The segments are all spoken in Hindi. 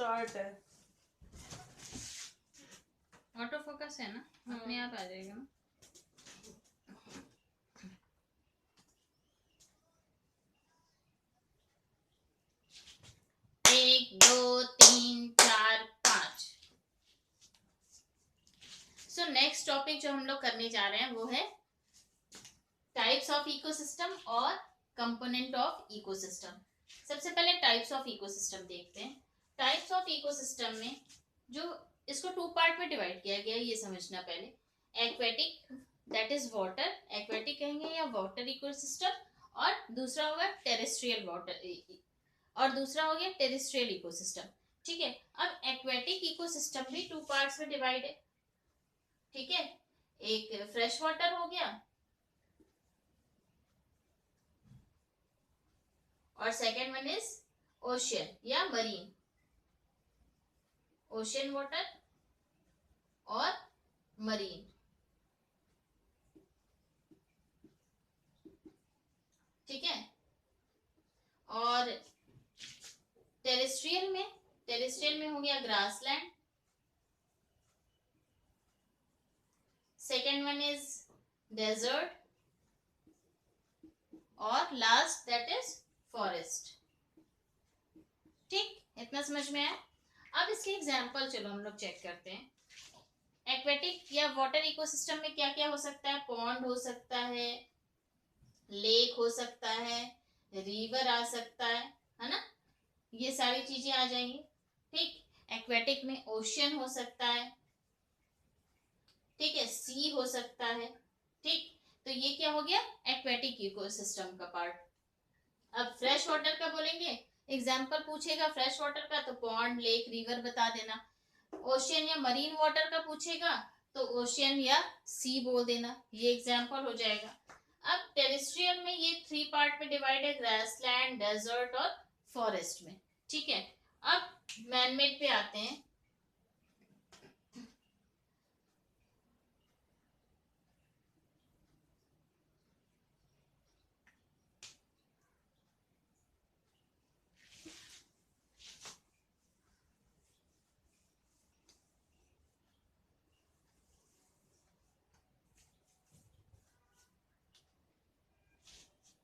शॉर्ट है, ऑटो फोकस है ना, अपने आप आ जाएगा ना। एक, दो, तीन, चार, पांच। सो नेक्स्ट टॉपिक जो हम लोग करने जा रहे हैं वो है टाइप्स ऑफ इकोसिस्टम और कंपोनेंट ऑफ इकोसिस्टम। सबसे पहले टाइप्स ऑफ इकोसिस्टम देखते हैं। टाइप्स ऑफ इकोसिस्टम में जो इसको टू पार्ट में डिवाइड किया गया है ये समझना पहले। Aquatic that is water, aquatic कहेंगे या वाटर इकोसिस्टम, और दूसरा होगा टेरेस्ट्रियल वाटर, और दूसरा हो गया टेरेस्ट्रियल इकोसिस्टम। ठीक है, अब एक्वेटिक इकोसिस्टम भी टू पार्ट्स में डिवाइड है। ठीक है, एक फ्रेश वाटर हो गया और सेकेंड वन इज ओशियन या मरीन, ओशियन वाटर और मरीन। ठीक है, और टेरेस्ट्रियल में हो गया grassland, second one is desert, और लास्ट दैट इज फॉरेस्ट। ठीक, इतना समझ में आया। अब इसके एग्जाम्पल चलो हम लोग चेक करते हैं। एक्वेटिक या वाटर इकोसिस्टम में क्या क्या हो सकता है? पॉन्ड हो सकता है, लेक हो सकता है, रिवर आ सकता है ना, ये सारी चीजें आ जाएंगी। ठीक, एक्वेटिक में ओशियन हो सकता है, ठीक है, सी हो सकता है। ठीक, तो ये क्या हो गया एक्वेटिक इकोसिस्टम का पार्ट। अब फ्रेश वाटर का बोलेंगे, एग्जाम्पल पूछेगा फ्रेश वाटर का तो पॉन्ड, लेक, रिवर बता देना। ओशियन या मरीन वाटर का पूछेगा तो ओशियन या सी बोल देना, ये एग्जाम्पल हो जाएगा। अब टेरेस्ट्रियल में ये थ्री पार्ट में डिवाइड है, ग्रासलैंड, डेजर्ट और फॉरेस्ट में। ठीक है, अब मैनमेड पे आते हैं।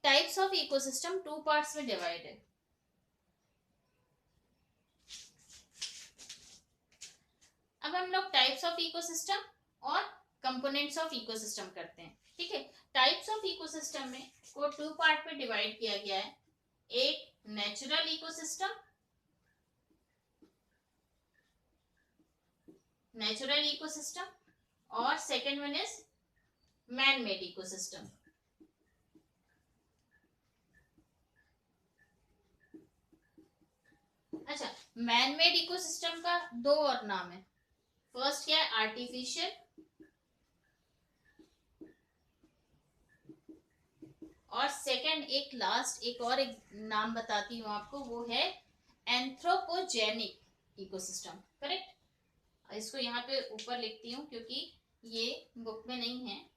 Types of ecosystem two parts में डिवाइड है। अब हम लोग टाइप्स ऑफ इकोसिस्टम और कंपोनेंट्स ऑफ इकोसिस्टम करते हैं। ठीक है, टाइप्स ऑफ इकोसिस्टम में को टू पार्ट में डिवाइड किया गया है। एक नेचुरल इकोसिस्टम, और second one is man made ecosystem. अच्छा, मैन मेड इकोसिस्टम का दो और नाम है। फर्स्ट क्या है? आर्टिफिशियल, और सेकंड एक लास्ट एक और एक नाम बताती हूँ आपको, वो है एंथ्रोपोजेनिक इकोसिस्टम। करेक्ट, इसको यहाँ पे ऊपर लिखती हूँ क्योंकि ये बुक में नहीं है।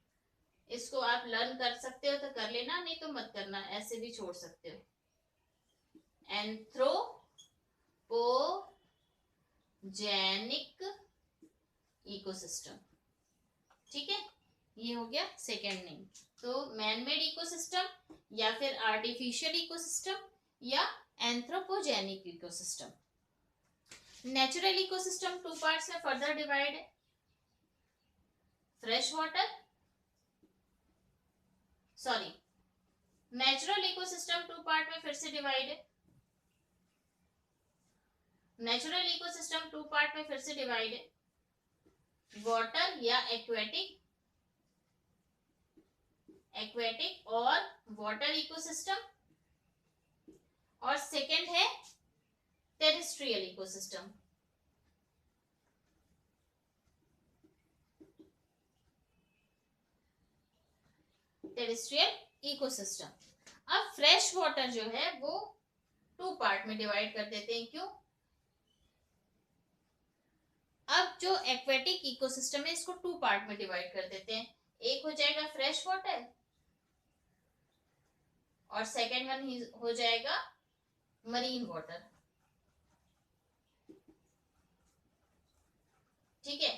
इसको आप लर्न कर सकते हो तो कर लेना, नहीं तो मत करना, ऐसे भी छोड़ सकते हो। Anthropogenic ecosystem. ठीक है, ये हो गया सेकेंड नेम। तो मैनमेड इकोसिस्टम या फिर आर्टिफिशियल इकोसिस्टम या anthropogenic ecosystem. Natural ecosystem two parts में फर्दर डिवाइड है। Fresh water, sorry, natural ecosystem two part में फिर से डिवाइड है। नेचुरल इकोसिस्टम टू पार्ट में फिर से डिवाइड है, वाटर या एक्वेटिक और वाटर इकोसिस्टम, और सेकेंड है टेरेस्ट्रियल इकोसिस्टम। Terrestrial ecosystem. अब फ्रेश वाटर जो है वो टू पार्ट में डिवाइड कर देते हैं, क्यों? अब जो एक्वेटिक इकोसिस्टम है इसको टू पार्ट में डिवाइड कर देते हैं। एक हो जाएगा फ्रेश वाटर और सेकेंड वन हो जाएगा मरीन वाटर। ठीक है।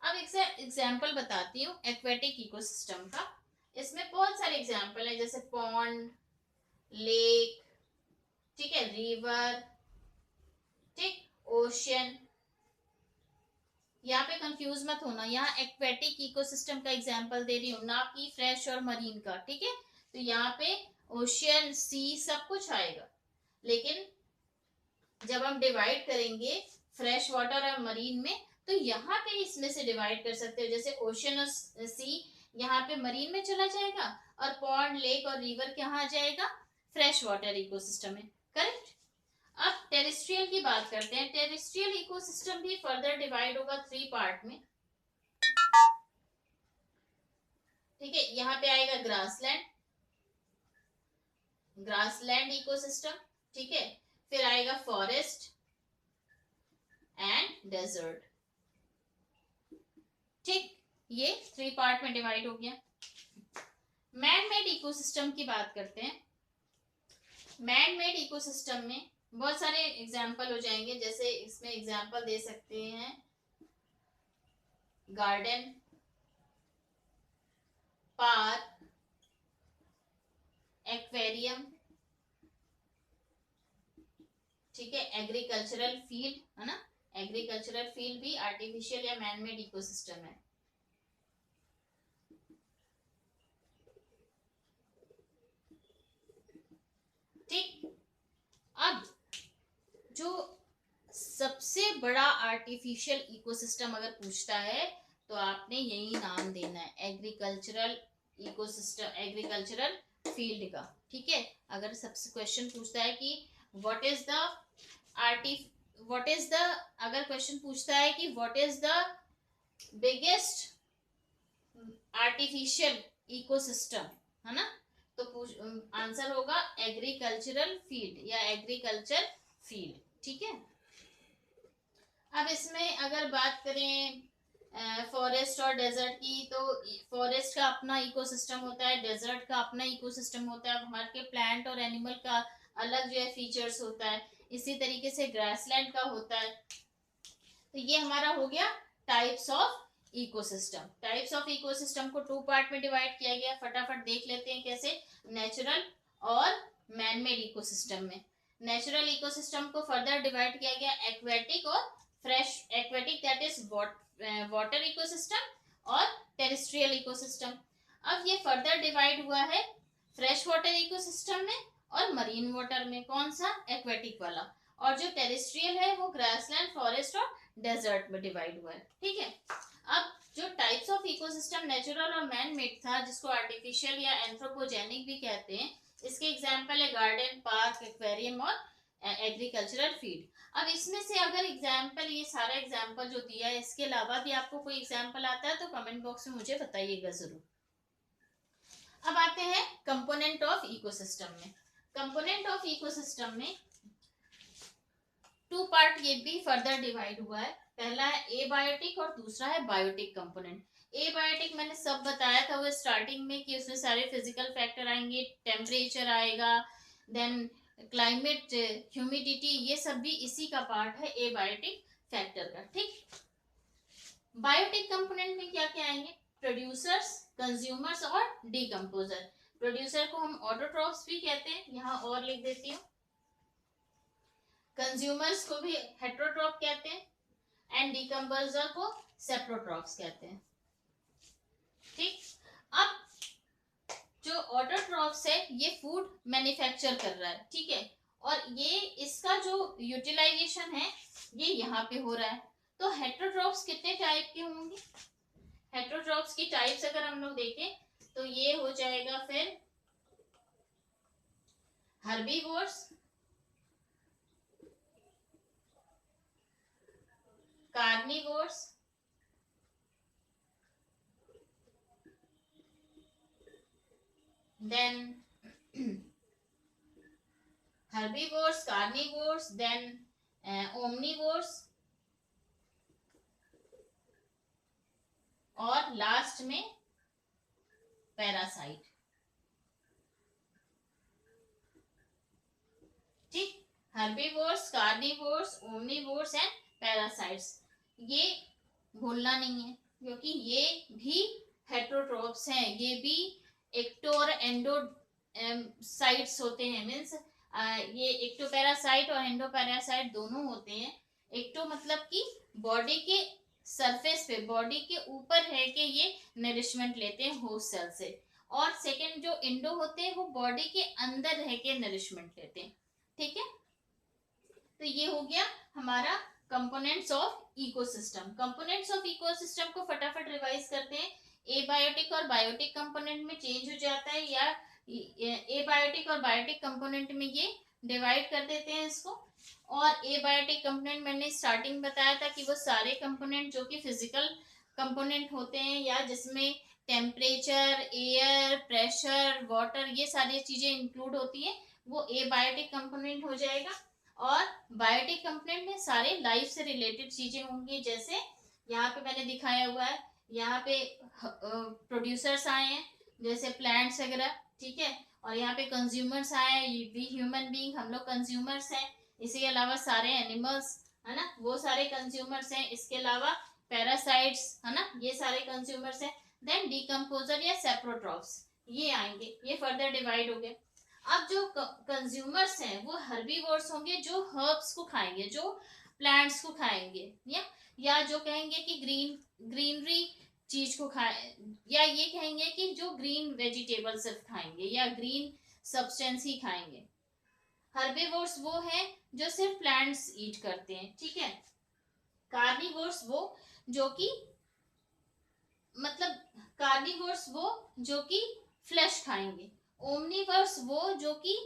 अब एक एग्जाम्पल बताती हूँ एक्वेटिक इकोसिस्टम का। इसमें बहुत सारे एग्जाम्पल है, जैसे पॉन्ड, लेक, ठीक है, रिवर, ठीक, ओशियन। यहाँ पे कंफ्यूज मत होना, यहाँ एक्वेटिक इकोसिस्टम का एग्जाम्पल दे रही हूँ, ना कि फ्रेश और मरीन का, ठीक है। तो यहाँ पे ओशियन, सी सब कुछ आएगा, लेकिन जब हम डिवाइड करेंगे फ्रेश वाटर और मरीन में, तो यहाँ पे इसमें से डिवाइड कर सकते हो, जैसे ओशियन और सी यहाँ पे मरीन में चला जाएगा, और पॉन्ड, लेक और रिवर कहाँ आ जाएगा, फ्रेश वाटर इकोसिस्टम में, करेक्ट। अब टेरेस्ट्रियल की बात करते हैं। टेरेस्ट्रियल इकोसिस्टम भी फर्दर डिवाइड होगा 3 पार्ट में, ठीक है। यहाँ पे आएगा ग्रासलैंड, ग्रासलैंड इकोसिस्टम, ठीक है। फिर आएगा फॉरेस्ट एंड डेजर्ट, ठीक। ये 3 पार्ट में डिवाइड हो गया। मैन मेड इकोसिस्टम की बात करते हैं। मैन मेड इकोसिस्टम में बहुत सारे एग्जाम्पल हो जाएंगे, जैसे इसमें एग्जाम्पल दे सकते हैं गार्डन, पार्क, एक्वेरियम, ठीक है, एग्रीकल्चरल फील्ड, है ना। एग्रीकल्चरल फील्ड भी आर्टिफिशियल या मैन मेड इकोसिस्टम है, ठीक। अब जो सबसे बड़ा आर्टिफिशियल इकोसिस्टम अगर पूछता है, तो आपने यही नाम देना है, एग्रीकल्चरल इकोसिस्टम, एग्रीकल्चरल फील्ड का, ठीक है। अगर सबसे क्वेश्चन पूछता है कि what is the arti what is the अगर क्वेश्चन पूछता है कि what is the biggest artificial ecosystem, है ना, तो आंसर होगा एग्रीकल्चरल फील्ड या एग्रीकल्चर फील्ड, ठीक है। अब इसमें अगर बात करें फॉरेस्ट और डेजर्ट की, तो फॉरेस्ट का अपना इकोसिस्टम होता है, डेजर्ट का अपना इकोसिस्टम होता है, हमारे के प्लांट और एनिमल का अलग जो है फीचर्स होता है, इसी तरीके से ग्रासलैंड का होता है। तो ये हमारा हो गया types of ecosystem. Types of ecosystem को 2 पार्ट में डिवाइड किया गया, फटाफट देख लेते हैं कैसे। नेचुरल और मैन मेड इकोसिस्टम में नेचुरल इकोसिस्टम को फर्दर डिवाइड किया गया एक्वेटिक और fresh, aquatic that is water ecosystem और टेरेस्ट्रियल इकोसिस्टम। अब ये फर्दर डिवाइड हुआ है फ्रेश वाटर इकोसिस्टम में और मरीन वाटर में, कौन सा, एक्वेटिक वाला। और जो टेरेस्ट्रियल है वो ग्रासलैंड, फॉरेस्ट और डेजर्ट में डिवाइड हुआ है, ठीक है। अब जो टाइप्स ऑफ इकोसिस्टम नेचुरल और मैन मेड था, जिसको आर्टिफिशियल या एंथ्रोपोजेनिक भी कहते हैं, इसके एग्जांपल है गार्डन, पार्क, एक्वेरियम और एग्रीकल्चरल फील्ड। अब इसमें से अगर एग्जांपल, ये सारा एग्जांपल जो दिया है, इसके अलावा भी आपको कोई एग्जांपल आता है तो कमेंट बॉक्स में मुझे बताइएगा जरूर। अब आते हैं कंपोनेंट ऑफ इकोसिस्टम में। कंपोनेंट ऑफ इकोसिस्टम में 2 पार्ट ये भी फर्दर डिवाइड हुआ है। पहला है एबायोटिक और दूसरा है बायोटिक कंपोनेंट। एबायोटिक मैंने सब बताया था वो स्टार्टिंग में, कि उसमें सारे फिजिकल फैक्टर आएंगे, टेम्परेचर आएगा, देन क्लाइमेट, ह्यूमिडिटी, ये सब भी इसी का पार्ट है एबायोटिक फैक्टर का, ठीक। बायोटिक कंपोनेंट में क्या क्या आएंगे, प्रोड्यूसर्स, कंज्यूमर्स और डिकम्पोजर। प्रोड्यूसर को हम ऑटोट्रॉफ्स भी कहते हैं, यहाँ और लिख देती हूँ। कंज्यूमर्स को भी हेट्रोट्रॉप कहते हैं, एंड डिकम्पोजर को सेप्रोट्रॉप्स कहते हैं, ठीक। अब जो ऑटोट्रॉप्स है ये फूड मैन्युफैक्चर कर रहा है, ठीक है, और ये इसका जो यूटिलाइजेशन है ये यहाँ पे हो रहा है। तो हेट्रोट्रॉप्स कितने टाइप के होंगे, हेट्रोट्रॉप्स की टाइप्स अगर हम लोग देखें तो ये हो जाएगा फिर herbivores, carnivores, then herbivores, carnivores, then omnivores, और लास्ट में पैरासाइट, ठीक। Herbivores, carnivores, omnivores and parasites, ये भूलना नहीं है, क्योंकि ये भी हेटरोट्रॉप्स हैं, ये भी एक्टो और एंडो साइट्स होते हैं। मीन्स ये एक्टोपैरासाइट और एंडोपैरासाइट दोनों होते हैं। एक्टो मतलब कि बॉडी के सरफेस पे, बॉडी के ऊपर है कि ये नरिशमेंट लेते हैं होस्ट सेल से, और सेकंड जो इंडो होते हैं वो बॉडी के अंदर रह के नरिशमेंट लेते हैं। ठीक है, तो ये हो गया हमारा components of ecosystem. Components of ecosystem को फटाफट रिवाइज करते हैं। एबायोटिक और बायोटिक कंपोनेंट में चेंज हो जाता है, या एबायोटिक और बायोटिक कंपोनेंट में ये डिवाइड कर देते हैं इसको। और एबायोटिक कंपोनेंट मैंने स्टार्टिंग बताया था कि वो सारे कंपोनेंट जो कि फिजिकल कंपोनेंट होते हैं, या जिसमें टेम्परेचर, एयर, प्रेशर, वाटर, ये सारी चीजें इंक्लूड होती हैं, वो एबायोटिक कंपोनेंट हो जाएगा। और बायोटिक कंपोनेंट में सारे लाइफ से रिलेटेड चीजें होंगी, जैसे यहाँ पे मैंने दिखाया हुआ है, यहाँ पे प्रोड्यूसर्स आए हैं जैसे प्लांट्स वगैरह, ठीक है, और यहाँ पे कंज्यूमर्स आए हैं, वी ह्यूमन बीइंग, हम लोग कंज्यूमर्स हैं। इसके अलावा सारे एनिमल्स, है ना, वो सारे कंज्यूमर्स हैं। इसके अलावा पैरासाइट्स, है ना, ये सारे कंज्यूमर्स हैं। देन डिकम्पोजर या सेप्रोट्रॉप्स, ये आएंगे, ये फर्दर डिवाइड हो गए। अब जो कंज्यूमर्स हैं वो हर्बीवोर्स होंगे, जो हर्ब्स को खाएंगे, जो प्लांट्स को खाएंगे, या जो कहेंगे कि ग्रीनरी चीज को खाए, या ये कहेंगे कि जो ग्रीन वेजिटेबल सिर्फ खाएंगे या ग्रीन सब्सटेंस ही खाएंगे। हर्बीवोर्स वो हैं जो सिर्फ प्लांट्स ईट करते हैं, ठीक है। कार्निवोर्स वो जो कि मतलब कार्निवोर्स वो जो कि फ्लैश खाएंगे। ओमनीवर्स वो जो कि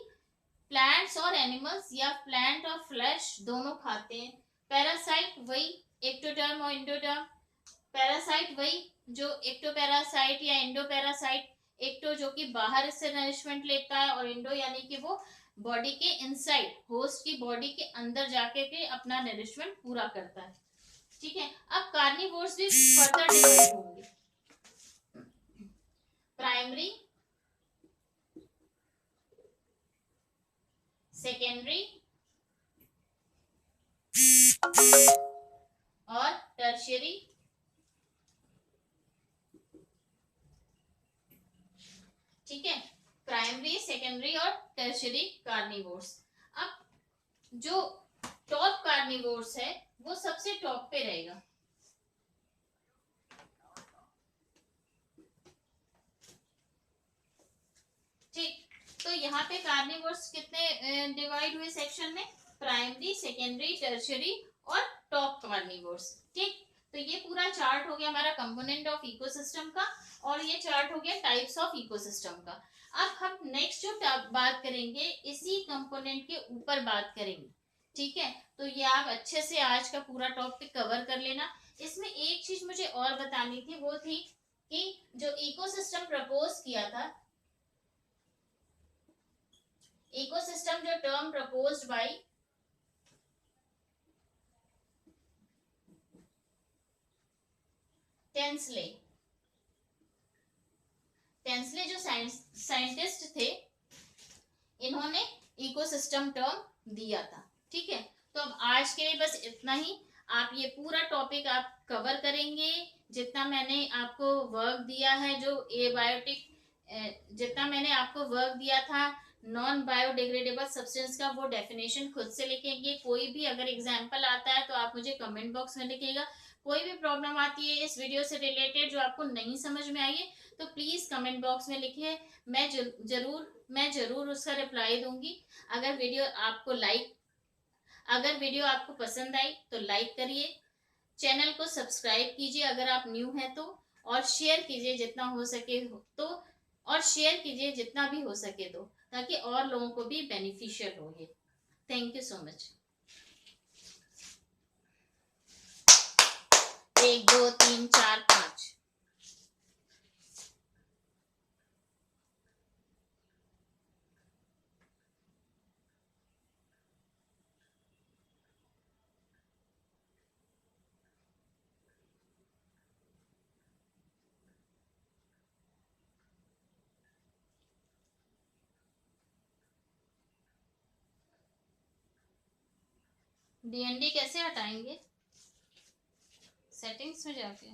प्लांट्स और एनिमल्स या प्लांट और फ्लैश दोनों खाते हैं। पैरासाइट वही एक्टोटर्म और इंडोटर्म। पैरासाइट वही जो एक्टोपैरासाइट या इंडोपैरासाइट, एक्टो जो कि बाहर से नरिशमेंट लेता है, और इंडो यानी कि वो बॉडी के इनसाइड, होस्ट की बॉडी के अंदर जाके के अपना नरिशमेंट पूरा करता है, ठीक है। अब कार्निवोर्स भी फर्दर डिवाइड होंगे। प्राइमरी, सेकेंडरी और टर्शियरी, ठीक है। प्राइमरी, सेकेंडरी और टर्शियरी कार्निवोर्स। अब जो टॉप कार्निवोर्स है वो सबसे टॉप पे रहेगा, ठीक। तो यहाँ पे कार्निवोर्स कितने डिवाइड हुए सेक्शन में? प्राइमरी, सेकेंडरी, टर्शियरी और टॉप कार्निवोर्स, ठीक। तो ये पूरा चार्ट हो गया हमारा कंपोनेंट ऑफ इकोसिस्टम का, और ये चार्ट हो गया टाइप्स ऑफ इकोसिस्टम का। अब हम नेक्स्ट जो बात करेंगे इसी कंपोनेंट के ऊपर बात करेंगे, ठीक है। तो ये आप अच्छे से आज का पूरा टॉपिक कवर कर लेना। इसमें एक चीज मुझे और बतानी थी, वो थी कि जो इकोसिस्टम प्रपोज किया था, इकोसिस्टम जो term proposed by Tansley, Tansley जो साइंटिस्ट थे, इन्होंने इकोसिस्टम टर्म दिया था, ठीक है। तो अब आज के लिए बस इतना ही। आप ये पूरा टॉपिक आप कवर करेंगे, जितना मैंने आपको वर्क दिया है, जो एबायोटिक, जितना मैंने आपको वर्क दिया था नॉन बायोडिग्रेडेबल सब्सटेंस का, वो डेफिनेशन खुद से लिखेंगे। कोई भी अगर एग्जाम्पल आता है तो आप मुझे कमेंट बॉक्स में लिखिएगा। कोई भी प्रॉब्लम आती है इस वीडियो से रिलेटेड जो आपको नहीं समझ में आई है, तो प्लीज कमेंट बॉक्स में लिखिए, मैं जरूर उसका रिप्लाई दूंगी। अगर वीडियो आपको पसंद आई तो लाइक करिए, चैनल को सब्सक्राइब कीजिए अगर आप न्यू हैं तो, और शेयर कीजिए जितना हो सके तो, और शेयर कीजिए जितना भी हो सके तो, ताकि और लोगों को भी बेनिफिशियल हो ये। Thank you so much. 1 2 3 4 5। DND कैसे हटाएंगे? सेटिंग्स में जाके